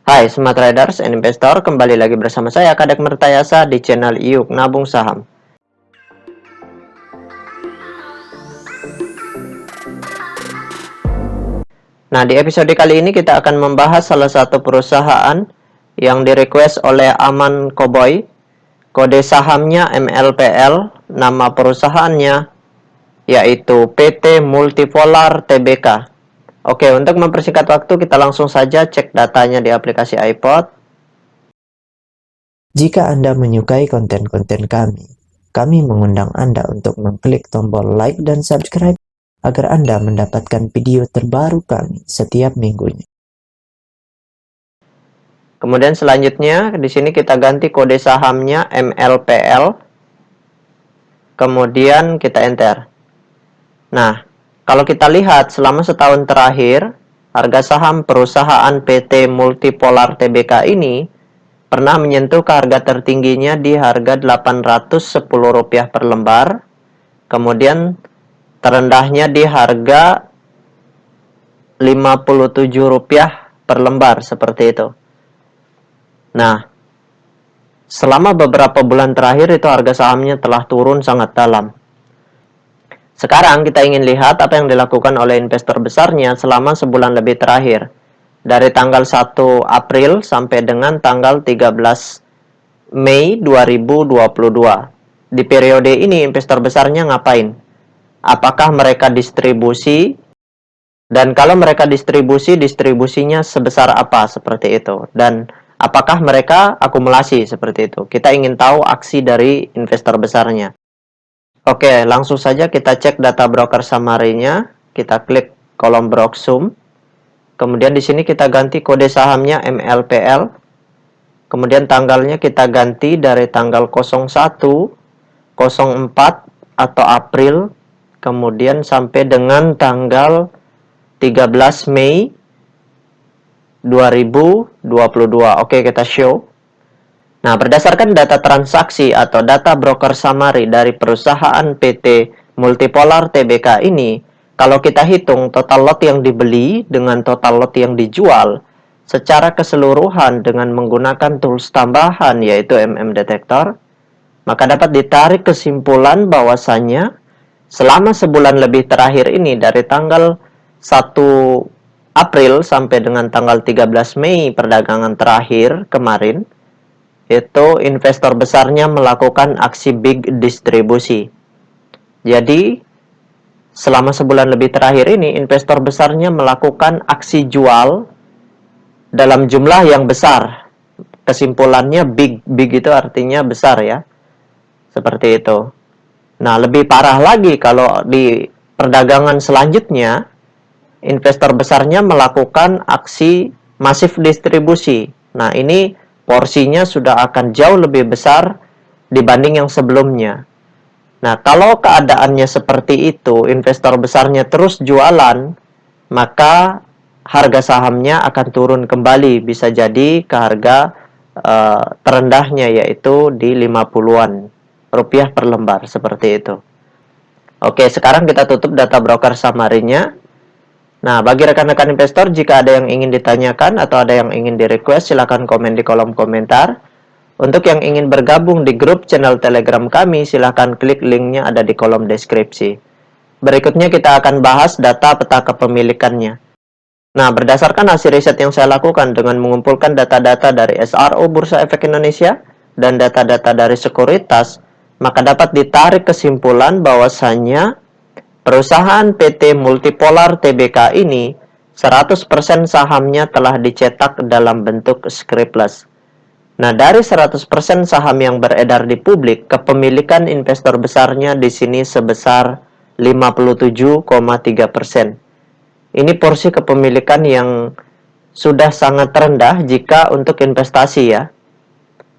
Hai Smart Traders and Investor, kembali lagi bersama saya Kadek Mertayasa di channel Iuk Nabung Saham. Nah, di episode kali ini kita akan membahas salah satu perusahaan yang direquest oleh Aman Koboy. Kode sahamnya MLPL, nama perusahaannya yaitu PT Multipolar Tbk. Oke, untuk mempersingkat waktu kita langsung saja cek datanya di aplikasi iPod. Jika Anda menyukai konten-konten kami mengundang Anda untuk mengklik tombol like dan subscribe agar Anda mendapatkan video terbaru kami setiap minggunya. Kemudian selanjutnya di sini kita ganti kode sahamnya MLPL. Kemudian kita enter. Nah, kalau kita lihat selama setahun terakhir, harga saham perusahaan PT Multipolar Tbk ini pernah menyentuh ke harga tertingginya di harga Rp810 per lembar. Kemudian terendahnya di harga Rp57 per lembar seperti itu. Nah, selama beberapa bulan terakhir itu harga sahamnya telah turun sangat dalam. Sekarang kita ingin lihat apa yang dilakukan oleh investor besarnya selama sebulan lebih terakhir. Dari tanggal 1 April sampai dengan tanggal 13 Mei 2022. Di periode ini investor besarnya ngapain? Apakah mereka distribusi? Dan kalau mereka distribusi, distribusinya sebesar apa seperti itu? Dan apakah mereka akumulasi seperti itu? Kita ingin tahu aksi dari investor besarnya. Oke, langsung saja kita cek data broker summary-nya. Kita klik kolom Broksum. Kemudian di sini kita ganti kode sahamnya MLPL. Kemudian tanggalnya kita ganti dari tanggal 01, 04 atau April. Kemudian sampai dengan tanggal 13 Mei 2022. Oke, kita show. Nah, berdasarkan data transaksi atau data broker summary dari perusahaan PT Multipolar Tbk ini, kalau kita hitung total lot yang dibeli dengan total lot yang dijual secara keseluruhan dengan menggunakan tools tambahan yaitu Detektor, maka dapat ditarik kesimpulan bahwasannya selama sebulan lebih terakhir ini dari tanggal 1 April sampai dengan tanggal 13 Mei perdagangan terakhir kemarin, itu investor besarnya melakukan aksi big distribusi. Jadi, selama sebulan lebih terakhir ini, investor besarnya melakukan aksi jual dalam jumlah yang besar. Kesimpulannya big itu artinya besar ya. Seperti itu. Nah, lebih parah lagi kalau di perdagangan selanjutnya, investor besarnya melakukan aksi masif distribusi. Nah, ini porsinya sudah akan jauh lebih besar dibanding yang sebelumnya. Nah, kalau keadaannya seperti itu, investor besarnya terus jualan, maka harga sahamnya akan turun kembali. Bisa jadi ke harga terendahnya, yaitu di 50-an rupiah per lembar, seperti itu. Oke, sekarang kita tutup data broker summary-nya. Nah, bagi rekan-rekan investor, jika ada yang ingin ditanyakan atau ada yang ingin di-request, silakan komen di kolom komentar. Untuk yang ingin bergabung di grup channel Telegram kami, silakan klik linknya ada di kolom deskripsi. Berikutnya kita akan bahas data peta kepemilikannya. Nah, berdasarkan hasil riset yang saya lakukan dengan mengumpulkan data-data dari SRO Bursa Efek Indonesia dan data-data dari sekuritas, maka dapat ditarik kesimpulan bahwasannya perusahaan PT Multipolar Tbk ini 100% sahamnya telah dicetak dalam bentuk scriptless. Nah, dari 100% saham yang beredar di publik, kepemilikan investor besarnya di sini sebesar 57,3%. Ini porsi kepemilikan yang sudah sangat rendah jika untuk investasi ya.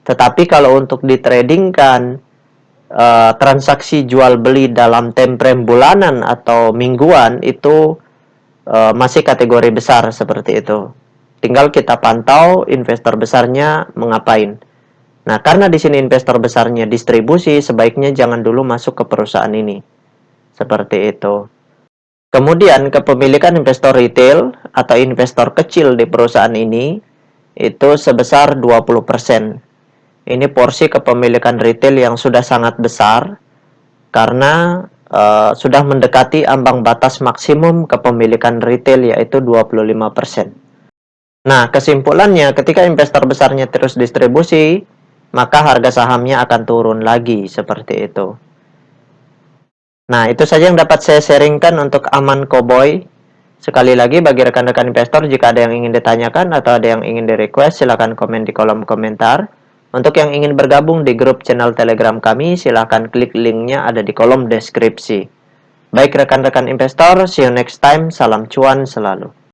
Tetapi kalau untuk ditradingkan, transaksi jual beli dalam time frame bulanan atau mingguan itu masih kategori besar seperti itu. Tinggal kita pantau investor besarnya mengapain. Nah, karena di sini investor besarnya distribusi, sebaiknya jangan dulu masuk ke perusahaan ini. Seperti itu. Kemudian kepemilikan investor retail atau investor kecil di perusahaan ini itu sebesar 20%. Ini porsi kepemilikan retail yang sudah sangat besar karena sudah mendekati ambang batas maksimum kepemilikan retail yaitu 25%. Nah, kesimpulannya ketika investor besarnya terus distribusi, maka harga sahamnya akan turun lagi seperti itu. Nah, itu saja yang dapat saya sharingkan untuk Aman Cowboy. Sekali lagi bagi rekan-rekan investor, jika ada yang ingin ditanyakan atau ada yang ingin di-request, silakan komen di kolom komentar. Untuk yang ingin bergabung di grup channel Telegram kami, silakan klik linknya ada di kolom deskripsi. Baik rekan-rekan investor, see you next time. Salam cuan selalu.